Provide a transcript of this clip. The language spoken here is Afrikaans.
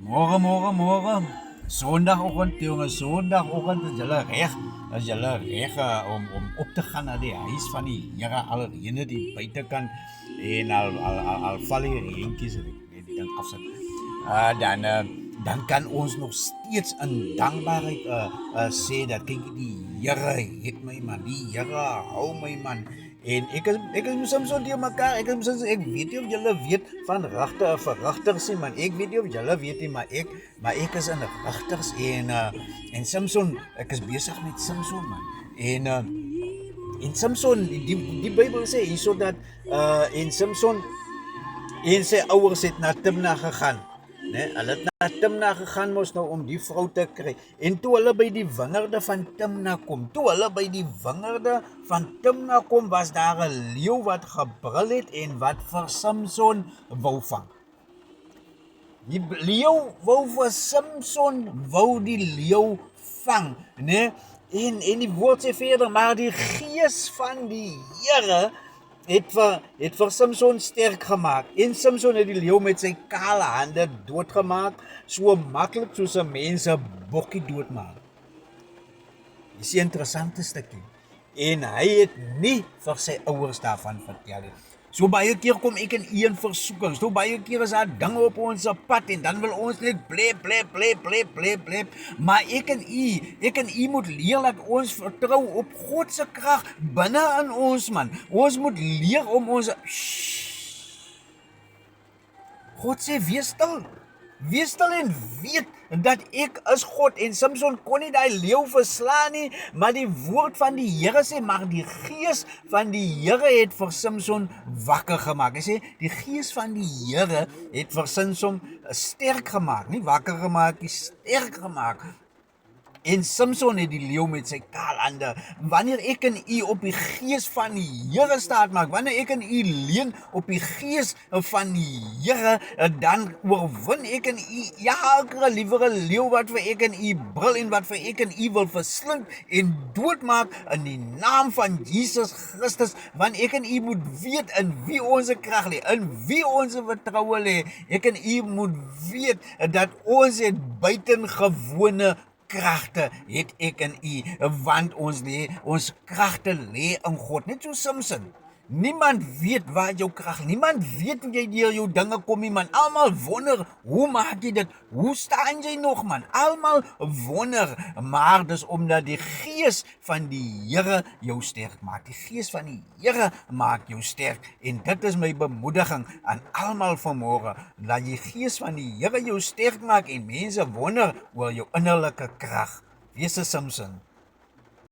Morgen. Zondagochtend, jongens, zondagochtend is julle reg om op te gaan naar die huis van die Here alreeds die buitekant en al val die reentjies net die ding afsit. Dan kan ons nog steeds in dankbaarheid sê dat kyk die Here het my man, die Here hou my man. En ek is soms so deur mekaar, ek weet nie of julle weet van verrigters nie, man. Ek weet nie of julle weet nie, maar ek is in rigters en Samson, ek is besig met Samson, man. En Samson, die Bybel sê hierso dat en Samson en sy ouers het na Timna gegaan. Hulle het na Timna gegaan mos nou om die vrou te kry. En toe hulle by die wingerde van Timna kom, was daar 'n leeu wat gebrul het en wat vir Samson wou vang. Die leeu wou vir Samson die leeu vang, né? En die woord sê verder, maar die gees van die Here het vir Samson sterk gemaak. En Samson het die leeu met sy kale hande doodgemaak, so maklik soos 'n mens 'n bokkie doodmaak. Dis 'n interessante stukkie. En hy het nie vir sy ouers daarvan vertel nie. So baie keer kom ek in een versoeking. So baie keer is daar dinge op ons pad en dan wil ons net blep. Maar ek en u moet leer dat ons vertrou op God se krag binne in ons, man. Ons moet leer om ons God sê wees stil en weet dat ek is God. En Samson kon nie daai leeu verslaan nie, maar die woord van die Here sê, maar die gees van die Here het vir Samson wakker gemaak. Hy sê die gees van die Here het vir Samson sterk gemaak, nie wakker gemaak nie, sterk gemaak. En Samson het die leeu met sy kaal hande. Wanneer ek en u op die gees van die Here staat maak, wanneer ek en u leun op die gees van die Here, dan oorwin ek en u elke liewere leeu wat vir ek en u brul en wat vir ek en u wil verslind en doodmaak in die naam van Jesus Christus. Want ek en u moet weet in wie ons krag lê, in wie ons vertroue lê. Ek en u moet weet dat ons het buitengewone kragte het ek en u, want ons kragte lê in God, net so Samson. Niemand weet waar jou krag, niemand weet hoe jy deur jou dinge kom nie, man. Almal wonder, hoe maak jy dit? Hoe staan jy nog, man? Almal wonder, maar dis omdat die gees van die Here jou sterk maak. Die gees van die Here maak jou sterk. En dit is my bemoediging aan almal vanmôre, dat die gees van die Here jou sterk maak en mense wonder oor jou innerlike krag. Wees 'n Samson.